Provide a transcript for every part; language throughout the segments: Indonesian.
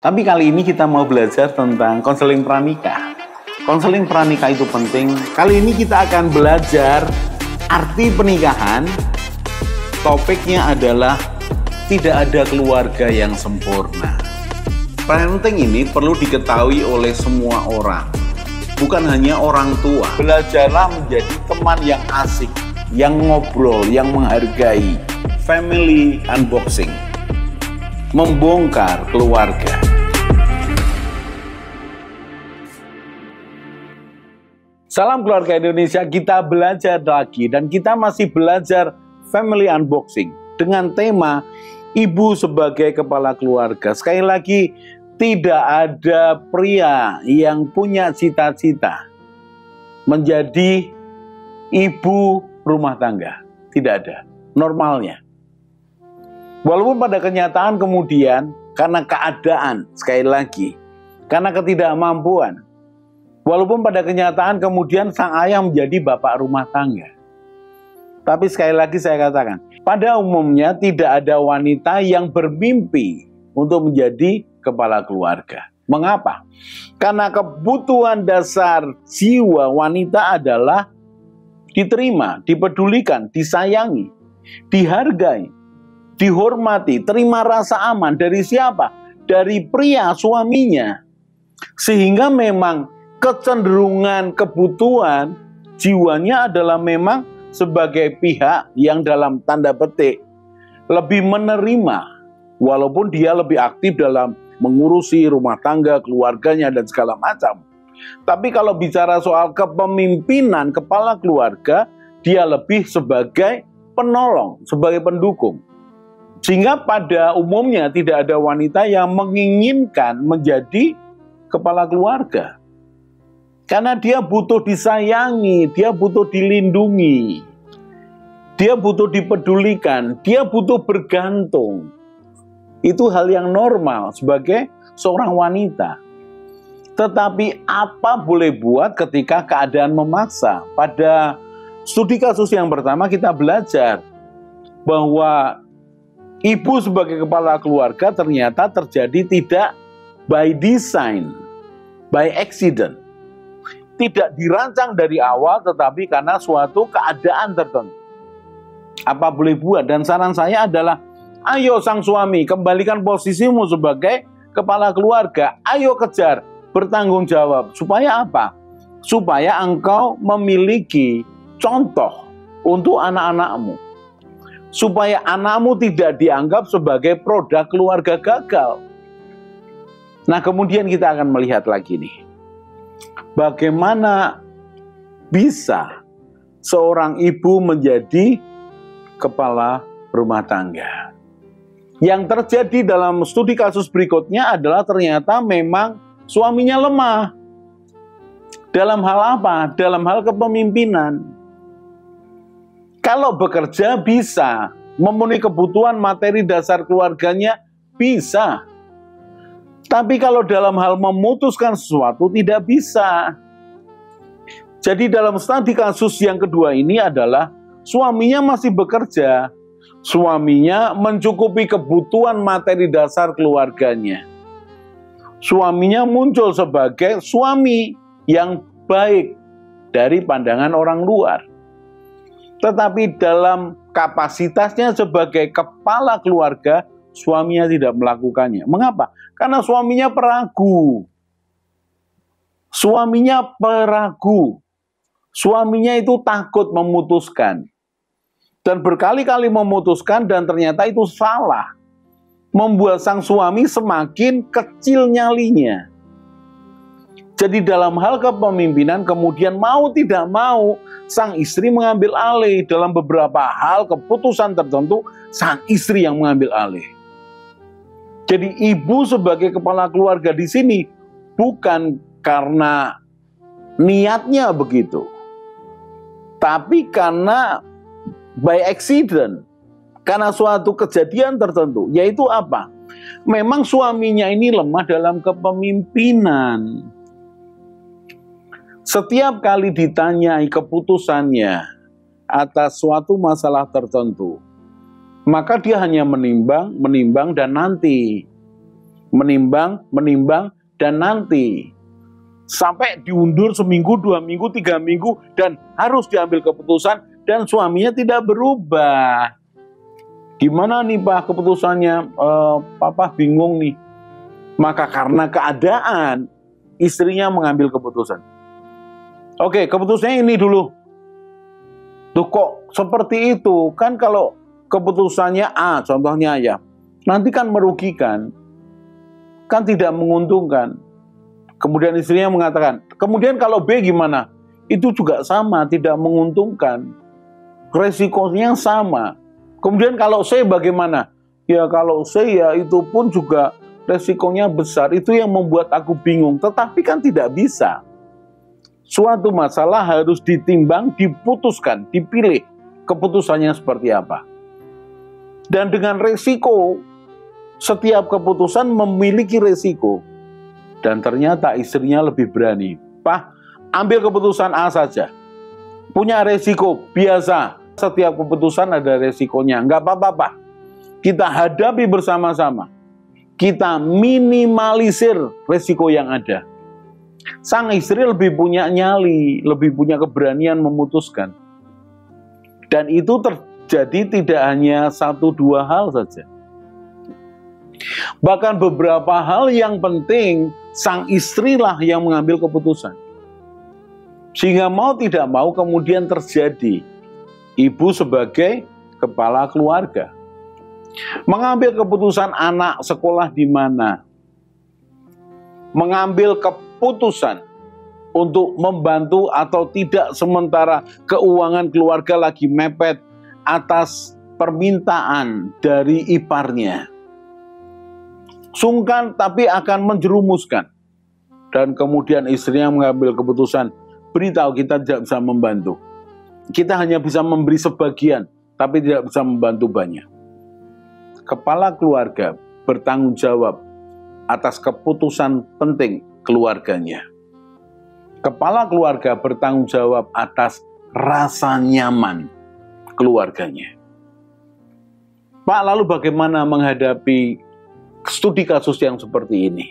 Tapi kali ini kita mau belajar tentang konseling pranikah. Konseling pranikah itu penting. Kali ini kita akan belajar arti pernikahan. Topiknya adalah tidak ada keluarga yang sempurna. Parenting ini perlu diketahui oleh semua orang, bukan hanya orang tua. Belajarlah menjadi teman yang asik, yang ngobrol, yang menghargai. Family unboxing, membongkar keluarga. Salam keluarga Indonesia, kita belajar lagi dan kita masih belajar family unboxing dengan tema ibu sebagai kepala keluarga. Sekali lagi, tidak ada pria yang punya cita-cita menjadi ibu rumah tangga. Tidak ada, normalnya. Walaupun pada kenyataan kemudian karena keadaan, sekali lagi, karena ketidakmampuan, walaupun pada kenyataan kemudian sang ayah menjadi bapak rumah tangga. Tapi sekali lagi saya katakan, pada umumnya tidak ada wanita yang bermimpi untuk menjadi kepala keluarga. Mengapa? Karena kebutuhan dasar jiwa wanita adalah diterima, dipedulikan, disayangi, dihargai, dihormati, terima rasa aman. Dari siapa? Dari pria suaminya. Sehingga memang kecenderungan kebutuhan jiwanya adalah memang sebagai pihak yang dalam tanda petik lebih menerima, walaupun dia lebih aktif dalam mengurusi rumah tangga, keluarganya dan segala macam. Tapi kalau bicara soal kepemimpinan kepala keluarga, dia lebih sebagai penolong, sebagai pendukung. Sehingga pada umumnya tidak ada wanita yang menginginkan menjadi kepala keluarga. Karena dia butuh disayangi, dia butuh dilindungi, dia butuh dipedulikan, dia butuh bergantung. Itu hal yang normal sebagai seorang wanita. Tetapi apa boleh buat ketika keadaan memaksa? Pada studi kasus yang pertama kita belajar bahwa ibu sebagai kepala keluarga ternyata terjadi tidak by design, by accident. Tidak dirancang dari awal, tetapi karena suatu keadaan tertentu. Apa boleh buat? Dan saran saya adalah, ayo sang suami, kembalikan posisimu sebagai kepala keluarga. Ayo kejar, bertanggung jawab. Supaya apa? Supaya engkau memiliki contoh untuk anak-anakmu. Supaya anakmu tidak dianggap sebagai produk keluarga gagal. Nah, kemudian kita akan melihat lagi nih. Bagaimana bisa seorang ibu menjadi kepala rumah tangga? Yang terjadi dalam studi kasus berikutnya adalah ternyata memang suaminya lemah. Dalam hal apa? Dalam hal kepemimpinan. Kalau bekerja bisa, memenuhi kebutuhan materi dasar keluarganya bisa. Tapi kalau dalam hal memutuskan sesuatu tidak bisa. Jadi dalam studi kasus yang kedua ini adalah suaminya masih bekerja. Suaminya mencukupi kebutuhan materi dasar keluarganya. Suaminya muncul sebagai suami yang baik dari pandangan orang luar. Tetapi dalam kapasitasnya sebagai kepala keluarga, suaminya tidak melakukannya. Mengapa? Karena suaminya peragu. Suaminya peragu. Suaminya itu takut memutuskan. Dan berkali-kali memutuskan dan ternyata itu salah. Membuat sang suami semakin kecil nyalinya. Jadi dalam hal kepemimpinan kemudian mau tidak mau sang istri mengambil alih. Dalam beberapa hal keputusan tertentu sang istri yang mengambil alih. Jadi ibu sebagai kepala keluarga di sini bukan karena niatnya begitu. Tapi karena by accident. Karena suatu kejadian tertentu. Yaitu apa? Memang suaminya ini lemah dalam kepemimpinan. Setiap kali ditanyai keputusannya atas suatu masalah tertentu, maka dia hanya menimbang dan nanti. menimbang, dan nanti sampai diundur seminggu, 2 minggu, 3 minggu, dan harus diambil keputusan, dan suaminya tidak berubah. Gimana nih Pak keputusannya? Papa bingung nih. Maka karena keadaan, istrinya mengambil keputusan. Oke, keputusannya ini dulu. Tuh kok seperti itu? Kan kalau keputusannya A, contohnya ya, nanti kan merugikan, kan tidak menguntungkan. Kemudian istrinya mengatakan, kemudian kalau B gimana? Itu juga sama, tidak menguntungkan. Resikonya sama. Kemudian kalau C bagaimana? Ya kalau C ya itu pun juga resikonya besar. Itu yang membuat aku bingung. Tetapi kan tidak bisa. Suatu masalah harus ditimbang, diputuskan, dipilih keputusannya seperti apa. Dan dengan resiko, setiap keputusan memiliki resiko. Dan ternyata istrinya lebih berani. Pak, ambil keputusan A saja. Punya resiko, biasa. Setiap keputusan ada resikonya. Enggak apa-apa, Pak. Kita hadapi bersama-sama. Kita minimalisir resiko yang ada. Sang istri lebih punya nyali, lebih punya keberanian memutuskan. Dan itu terjadi tidak hanya 1-2 hal saja. Bahkan beberapa hal yang penting, sang istrilah yang mengambil keputusan. Sehingga mau tidak mau kemudian terjadi. Ibu sebagai kepala keluarga mengambil keputusan anak sekolah di mana, mengambil keputusan untuk membantu atau tidak sementara keuangan keluarga lagi mepet atas permintaan dari iparnya. Sungkan tapi akan menjerumuskan. Dan kemudian istrinya mengambil keputusan, beritahu kita tidak bisa membantu. Kita hanya bisa memberi sebagian, tapi tidak bisa membantu banyak. Kepala keluarga bertanggung jawab atas keputusan penting keluarganya. Kepala keluarga bertanggung jawab atas rasa nyaman keluarganya. Pak, lalu bagaimana menghadapi studi kasus yang seperti ini?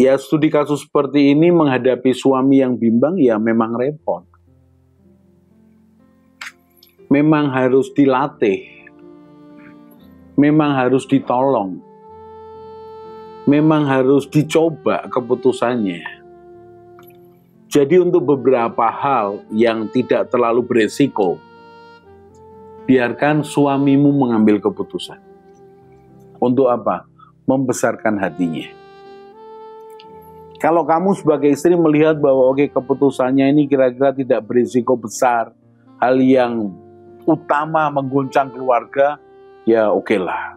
Ya, studi kasus seperti ini menghadapi suami yang bimbang ya memang repot. Memang harus dilatih. Memang harus ditolong. Memang harus dicoba keputusannya. Jadi untuk beberapa hal yang tidak terlalu beresiko, biarkan suamimu mengambil keputusan. Untuk apa? Membesarkan hatinya. Kalau kamu sebagai istri melihat bahwa oke, keputusannya ini kira-kira tidak berisiko besar, hal yang utama mengguncang keluarga, ya oke lah.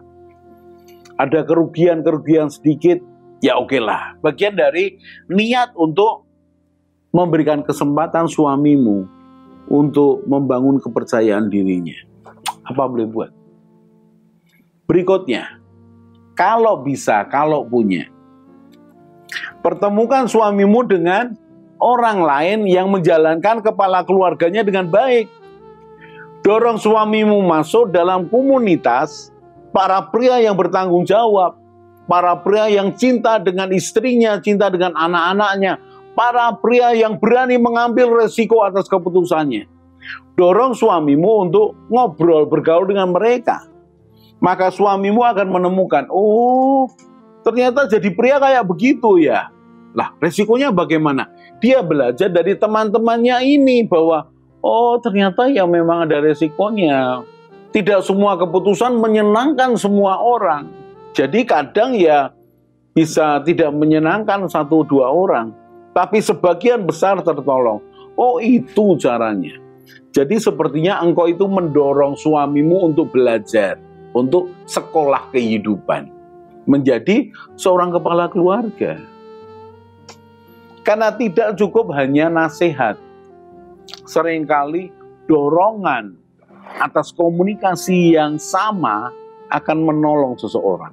Ada kerugian-kerugian sedikit, ya oke lah. Bagian dari niat untuk memberikan kesempatan suamimu untuk membangun kepercayaan dirinya. Apa boleh buat? Berikutnya, kalau bisa, kalau punya, pertemukan suamimu dengan orang lain yang menjalankan kepala keluarganya dengan baik. Dorong suamimu masuk dalam komunitas para pria yang bertanggung jawab, para pria yang cinta dengan istrinya, cinta dengan anak-anaknya, para pria yang berani mengambil resiko atas keputusannya. Dorong suamimu untuk ngobrol, bergaul dengan mereka. Maka suamimu akan menemukan, oh ternyata jadi pria kayak begitu ya. Lah resikonya bagaimana? Dia belajar dari teman-temannya ini bahwa oh ternyata ya memang ada resikonya. Tidak semua keputusan menyenangkan semua orang. Jadi kadang ya bisa tidak menyenangkan 1-2 orang. Tapi sebagian besar tertolong. Oh itu caranya. Jadi sepertinya engkau itu mendorong suamimu untuk belajar. Untuk sekolah kehidupan. Menjadi seorang kepala keluarga. Karena tidak cukup hanya nasihat. Seringkali dorongan atas komunikasi yang sama akan menolong seseorang.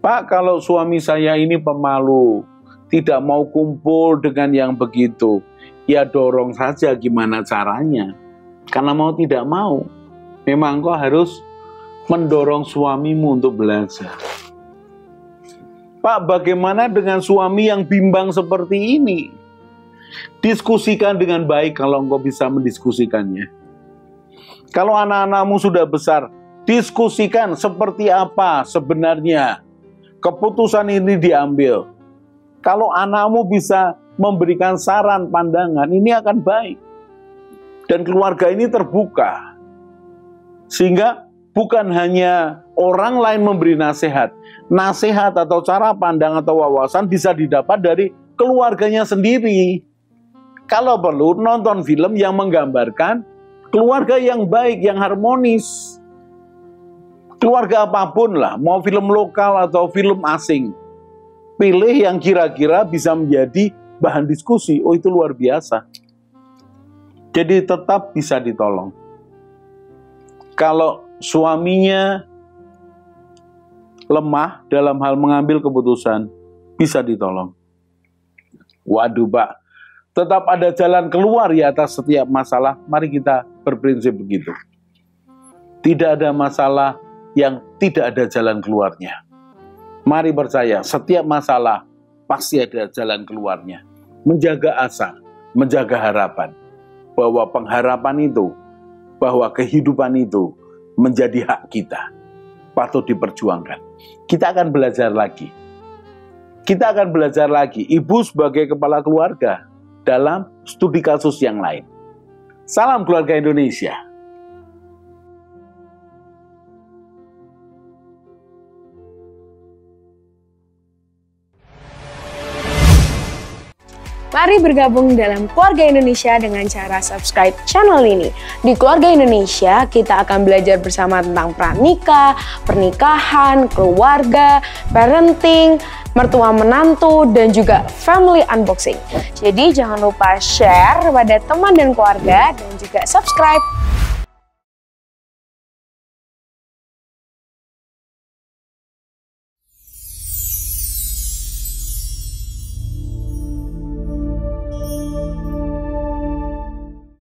Pak, kalau suami saya ini pemalu, tidak mau kumpul dengan yang begitu, ya dorong saja gimana caranya. Karena mau tidak mau, memang kau harus mendorong suamimu untuk belajar. Pak, bagaimana dengan suami yang bimbang seperti ini? Diskusikan dengan baik kalau engkau bisa mendiskusikannya. Kalau anak-anakmu sudah besar, diskusikan seperti apa sebenarnya keputusan ini diambil. Kalau anakmu bisa memberikan saran, pandangan, ini akan baik. Dan keluarga ini terbuka. Sehingga bukan hanya orang lain memberi nasihat. Nasihat atau cara pandang atau wawasan bisa didapat dari keluarganya sendiri. Kalau perlu, nonton film yang menggambarkan keluarga yang baik, yang harmonis. Keluarga apapun lah, mau film lokal atau film asing. Pilih yang kira-kira bisa menjadi bahan diskusi. Oh, itu luar biasa. Jadi tetap bisa ditolong. Kalau suaminya lemah dalam hal mengambil keputusan, bisa ditolong. Waduh, Pak, tetap ada jalan keluar ya atas setiap masalah. Mari kita berprinsip begitu. Tidak ada masalah yang tidak ada jalan keluarnya. Mari percaya, setiap masalah pasti ada jalan keluarnya. Menjaga asa, menjaga harapan. Bahwa pengharapan itu, bahwa kehidupan itu menjadi hak kita. Patut diperjuangkan. Kita akan belajar lagi. Kita akan belajar lagi, ibu sebagai kepala keluarga dalam studi kasus yang lain. Salam keluarga Indonesia. Mari bergabung dalam Keluarga Indonesia dengan cara subscribe channel ini. Di Keluarga Indonesia, kita akan belajar bersama tentang pranikah, pernikahan, keluarga, parenting, mertua menantu, dan juga family unboxing. Jadi jangan lupa share pada teman dan keluarga dan juga subscribe.